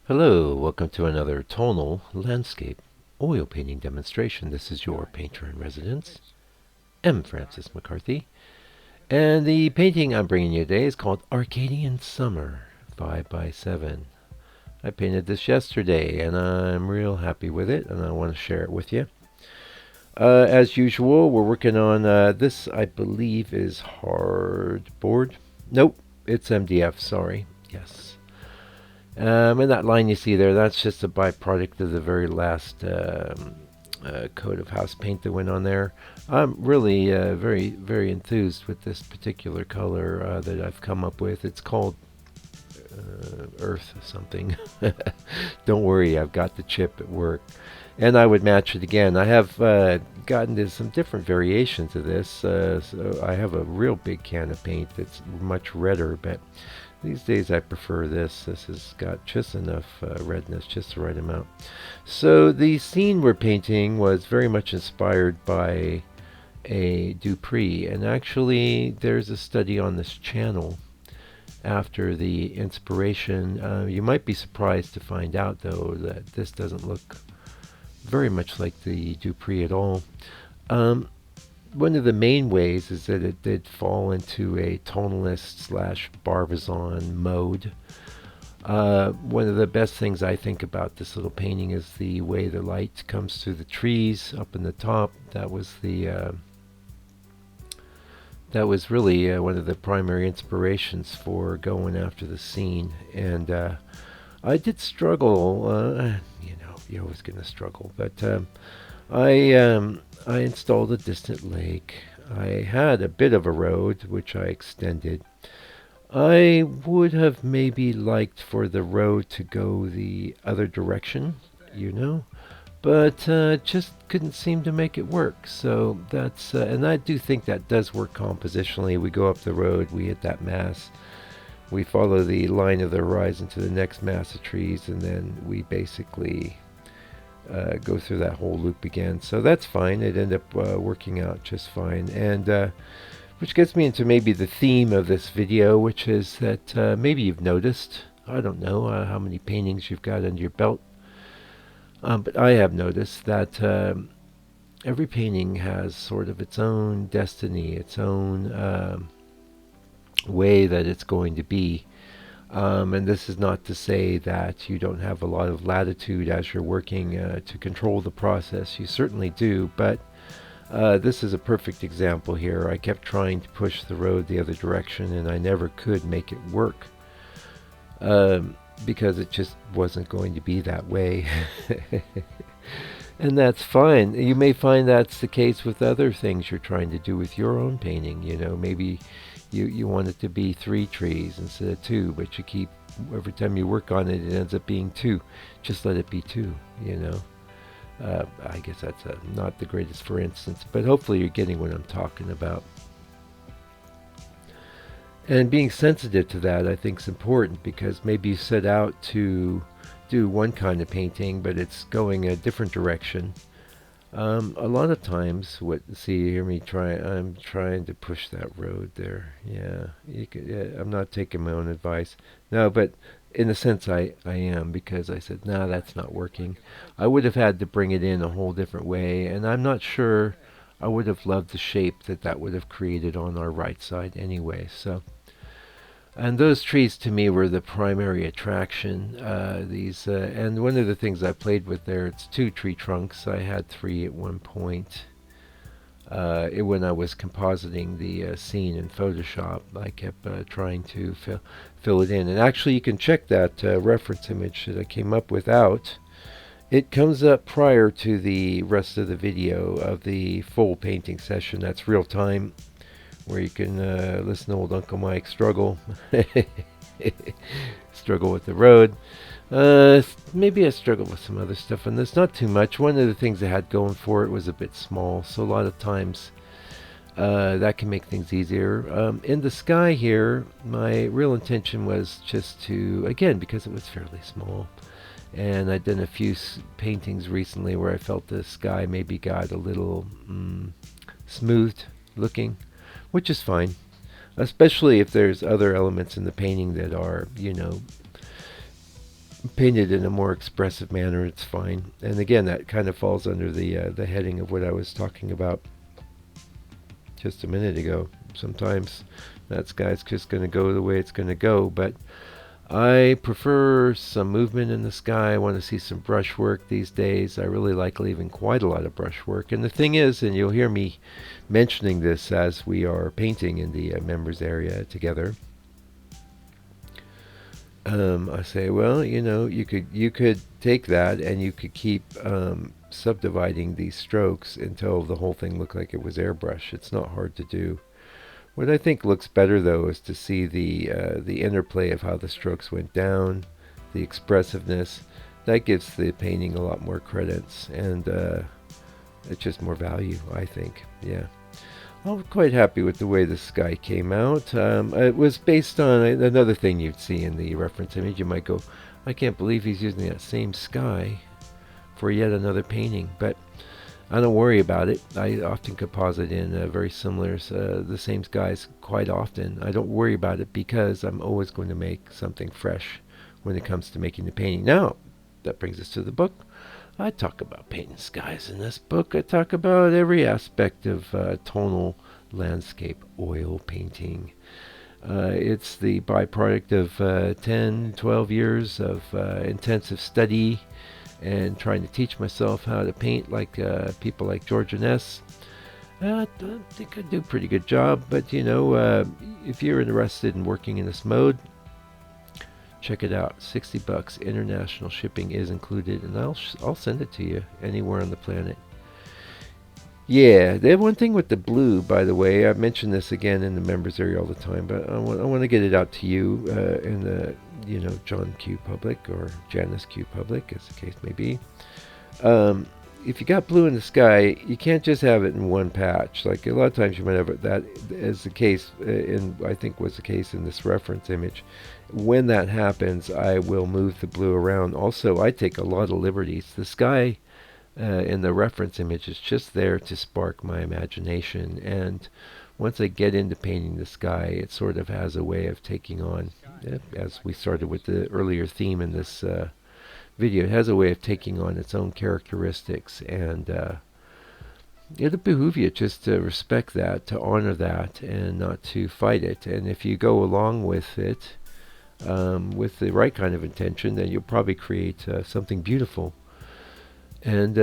Hello, welcome to another tonal landscape oil painting demonstration. This is your painter in residence, M. Francis McCarthy, and the painting I'm bringing you today is called Arcadian Summer 5x7. I painted this yesterday and I'm real happy with it and I want to share it with you. As usual, we're working on this, I believe, is hardboard. Nope, it's MDF, sorry. Yes. And that line you see there, that's just a byproduct of the very last coat of house paint that went on there. I'm really very enthused with this particular color that I've come up with. It's called Earth something. Don't worry, I've got the chip at work. And I would match it again. I have gotten to some different variations of this. So I have a real big can of paint that's much redder, but these days I prefer this. This has got just enough redness, just the right amount. So the scene we're painting was very much inspired by a Dupree, and actually there's a study on this channel after the inspiration. You might be surprised to find out though that this doesn't look very much like the Dupree at all. One of the main ways is that it did fall into a tonalist slash Barbizon mode. One of the best things I think about this little painting is the way the light comes through the trees up in the top. That was really one of the primary inspirations for going after the scene. And I did struggle. You're always going to struggle, but I installed a distant lake. I had a bit of a road, which I extended. I would have maybe liked for the road to go the other direction, but just couldn't seem to make it work. So that's, and I do think that does work compositionally. We go up the road, we hit that mass, we follow the line of the horizon to the next mass of trees, and then we basically go through that whole loop again. So that's fine. It ended up working out just fine. And which gets me into maybe the theme of this video, which is that maybe you've noticed, I don't know how many paintings you've got under your belt, but I have noticed that every painting has sort of its own destiny, its own way that it's going to be. And this is not to say that you don't have a lot of latitude as you're working to control the process. You certainly do, but this is a perfect example here. I kept trying to push the road the other direction, and I never could make it work because it just wasn't going to be that way. And that's fine. You may find that's the case with other things you're trying to do with your own painting. Maybe you want it to be 3 trees instead of 2, but you keep, every time you work on it, it ends up being 2. Just let it be 2, I guess that's not the greatest for instance, but hopefully you're getting what I'm talking about. And being sensitive to that, I think, is important, because maybe you set out to do one kind of painting, but it's going a different direction. A lot of times, you hear me try. I'm trying to push that road there. Yeah, I'm not taking my own advice. No, but in a sense, I am, because I said, no, that's not working. I would have had to bring it in a whole different way, and I'm not sure I would have loved the shape that would have created on our right side anyway. So. And those trees to me were the primary attraction. And one of the things I played with there, it's 2 tree trunks. I had 3 at one point. When I was compositing the scene in Photoshop, I kept trying to fill it in. And actually, you can check that reference image that I came up with out. It comes up prior to the rest of the video of the full painting session. That's real time, where you can listen to old Uncle Mike struggle with the road. Maybe I struggled with some other stuff, and there's not too much. One of the things I had going for it was a bit small, so a lot of times that can make things easier. In the sky here, my real intention was just to, again, because it was fairly small, and I'd done a few paintings recently where I felt the sky maybe got a little smoothed looking, which is fine, especially if there's other elements in the painting that are, painted in a more expressive manner, it's fine. And again, that kind of falls under the heading of what I was talking about just a minute ago. Sometimes that sky's just going to go the way it's going to go, but I prefer some movement in the sky. I want to see some brushwork these days. I really like leaving quite a lot of brushwork. And the thing is, and you'll hear me mentioning this as we are painting in the members area together, I say, well, you could take that and you could keep subdividing these strokes until the whole thing looked like it was airbrush. It's not hard to do. What I think looks better, though, is to see the interplay of how the strokes went down, the expressiveness. That gives the painting a lot more credits, and it's just more value, I think. Yeah. I'm quite happy with the way the sky came out. It was based on another thing you'd see in the reference image. You might go, I can't believe he's using that same sky for yet another painting, but I don't worry about it. I often composite in very similar, the same skies quite often. I don't worry about it because I'm always going to make something fresh when it comes to making the painting. Now, that brings us to the book. I talk about painting skies in this book. I talk about every aspect of tonal landscape oil painting. It's the byproduct of 10, 12 years of intensive study and trying to teach myself how to paint like people like George Ness. I think I do a pretty good job, but if you're interested in working in this mode, check it out. $60. International shipping is included, and I'll send it to you anywhere on the planet. Yeah, the one thing with the blue, by the way, I mention this again in the members area all the time, but I want to get it out to you in the John Q public or Janice Q public, as the case may be. If you got blue in the sky, you can't just have it in one patch. Like a lot of times you might have that as the case I think was the case in this reference image. When that happens, I will move the blue around. Also, I take a lot of liberties. The sky in the reference image is just there to spark my imagination, and once I get into painting the sky, it sort of has a way of taking on, as we started with the earlier theme in this video, it has a way of taking on its own characteristics, and it'll behoove you just to respect that, to honor that, and not to fight it. And if you go along with it with the right kind of intention, then you'll probably create something beautiful. And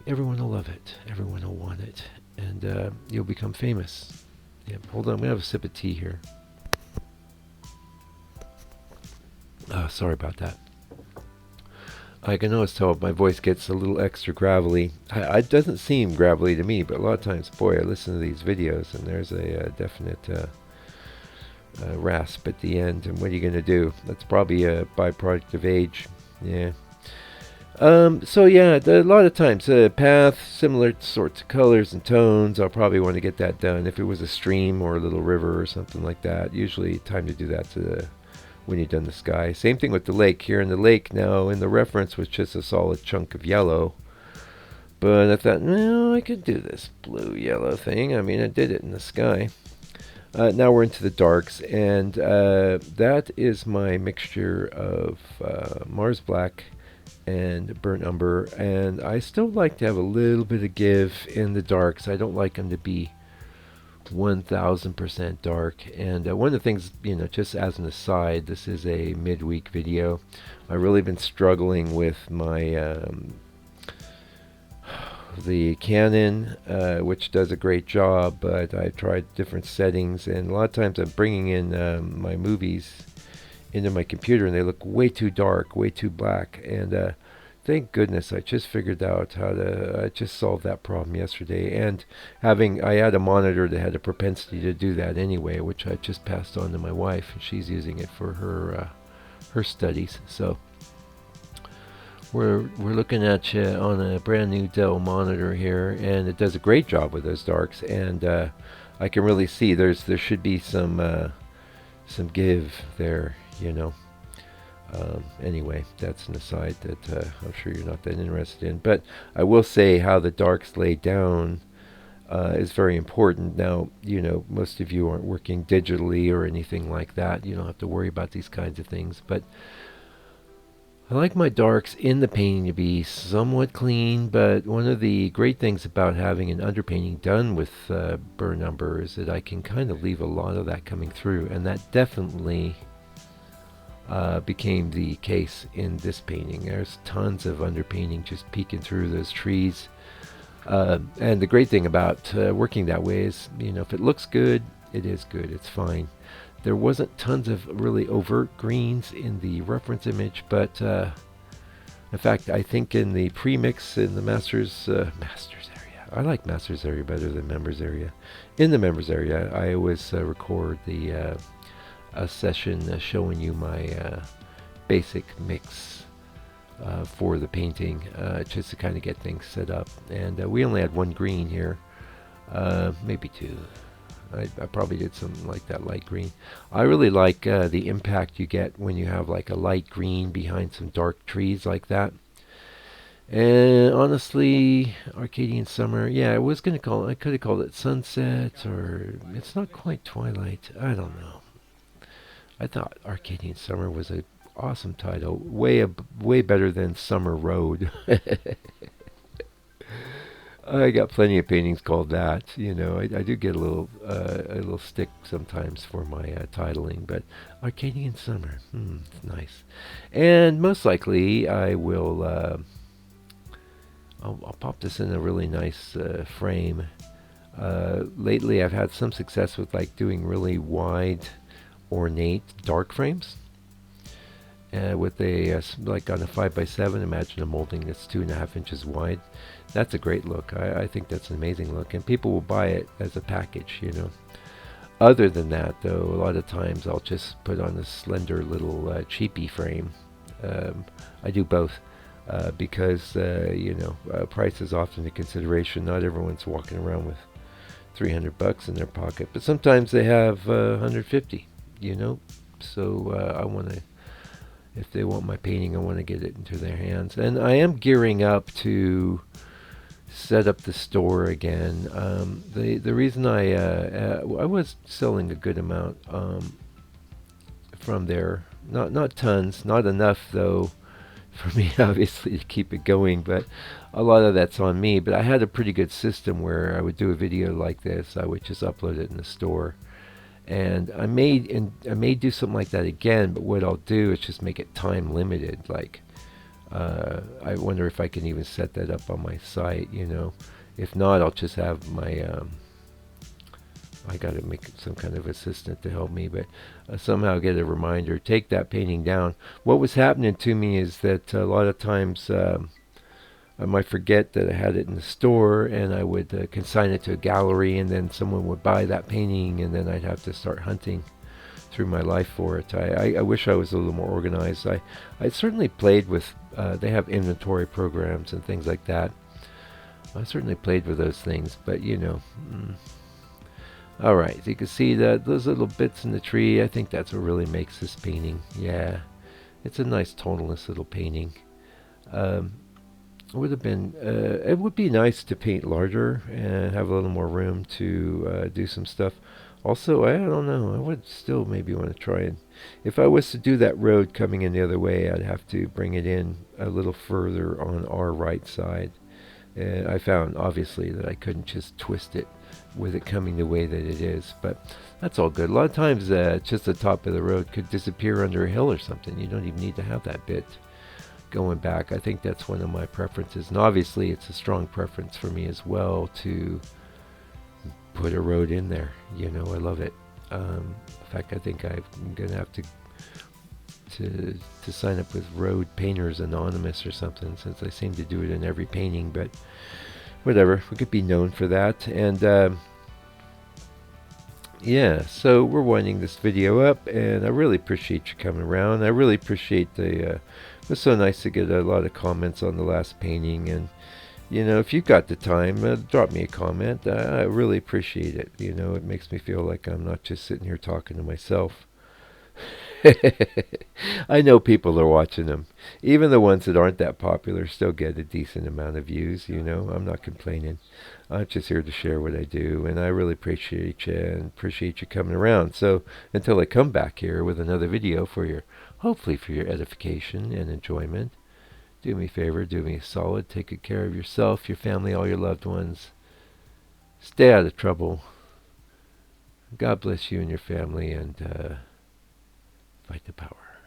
everyone will love it. Everyone will want it. And you'll become famous. Yeah, hold on, I'm going to have a sip of tea here. Sorry about that. I can always tell if my voice gets a little extra gravelly. It doesn't seem gravelly to me, but a lot of times, boy, I listen to these videos and there's a definite rasp at the end. And what are you going to do? That's probably a byproduct of age. Yeah. So yeah, a lot of times path, similar sorts of colors and tones, I'll probably want to get that done. If it was a stream or a little river or something like that, usually time to do that when you've done the sky. Same thing with the lake. Here in the lake now, in the reference was just a solid chunk of yellow. But I thought, no, I could do this blue-yellow thing. I mean, I did it in the sky. Now we're into the darks, and that is my mixture of Mars Black and burnt umber, and I still like to have a little bit of give in the darks. I don't like them to be 1000% dark. And one of the things, just as an aside, this is a midweek video. I've really been struggling with my the Canon, which does a great job, but I've tried different settings, and a lot of times I'm bringing in my movies into my computer and they look way too dark, way too black, and thank goodness I just figured out how to, I just solved that problem yesterday. And I had a monitor that had a propensity to do that anyway, which I just passed on to my wife, and she's using it for her studies. So we're looking at you on a brand new Dell monitor here, and it does a great job with those darks, and I can really see there should be some give there, Anyway, that's an aside that I'm sure you're not that interested in. But I will say how the darks lay down is very important. Now, most of you aren't working digitally or anything like that. You don't have to worry about these kinds of things. But I like my darks in the painting to be somewhat clean, but one of the great things about having an underpainting done with burn umber is that I can kind of leave a lot of that coming through, and that definitely became the case in this painting. There's tons of underpainting just peeking through those trees. And the great thing about working that way is, if it looks good, it is good. It's fine. There wasn't tons of really overt greens in the reference image, but in fact, I think in the premix in the masters area, I like masters area better than members area. In the members area, I always record the a session showing you my basic mix for the painting, just to kind of get things set up. And we only had one green here, maybe two. I probably did something like that light green. I really like the impact you get when you have like a light green behind some dark trees like that. And honestly, Arcadian Summer, yeah, I could have called it Sunset, or it's not quite Twilight. I don't know. I thought Arcadian Summer was a awesome title, way better than Summer Road. I got plenty of paintings called that. I do get a little stick sometimes for my titling, but Arcadian Summer, it's nice. And most likely, I'll pop this in a really nice frame. Lately, I've had some success with like doing really wide, ornate dark frames. With like on a 5x7, imagine a molding that's 2.5 inches wide. That's a great look. I think that's an amazing look, and people will buy it as a package. Other than that, though, a lot of times I'll just put on a slender little cheapy frame. I do both because price is often a consideration. Not everyone's walking around with $300 in their pocket, but sometimes they have 150. So I want to. If they want my painting, I want to get it into their hands. And I am gearing up to set up the store again. The reason I was selling a good amount from there. Not tons, not enough though for me obviously to keep it going, but a lot of that's on me. But I had a pretty good system where I would do a video like this. I would just upload it in the store. And I may do something like that again, but what I'll do is just make it time limited. Like, I wonder if I can even set that up on my site. If not, I'll just have my. I got to make some kind of assistant to help me, but somehow get a reminder. Take that painting down. What was happening to me is that a lot of times. I might forget that I had it in the store, and I would consign it to a gallery, and then someone would buy that painting, and then I'd have to start hunting through my life for it. I wish I was a little more organized. I certainly played with, they have inventory programs and things like that. I certainly played with those things, but All right, so you can see that those little bits in the tree, I think that's what really makes this painting. Yeah, it's a nice tonalist little painting. It would be nice to paint larger and have a little more room to do some stuff. Also, I don't know, I would still maybe want to try and, if I was to do that road coming in the other way, I'd have to bring it in a little further on our right side. And I found, obviously, that I couldn't just twist it with it coming the way that it is, but that's all good. A lot of times, just the top of the road could disappear under a hill or something. You don't even need to have that bit going back. I think that's one of my preferences, and obviously it's a strong preference for me as well to put a road in there. I love it. In fact, I think I'm gonna have to sign up with Road Painters Anonymous or something, since I seem to do it in every painting. But whatever, we could be known for that. And yeah, so we're winding this video up, and I really appreciate you coming around. I really appreciate it was so nice to get a lot of comments on the last painting, and if you've got the time, drop me a comment. I really appreciate it. It makes me feel like I'm not just sitting here talking to myself. I know people are watching them. Even the ones that aren't that popular still get a decent amount of views. I'm not complaining. I'm just here to share what I do, and I really appreciate you and appreciate you coming around. So until I come back here with another video for your hopefully for your edification and enjoyment. Do me a favor, do me a solid, take good care of yourself, your family, all your loved ones. Stay out of trouble. God bless you and your family, and fight the power.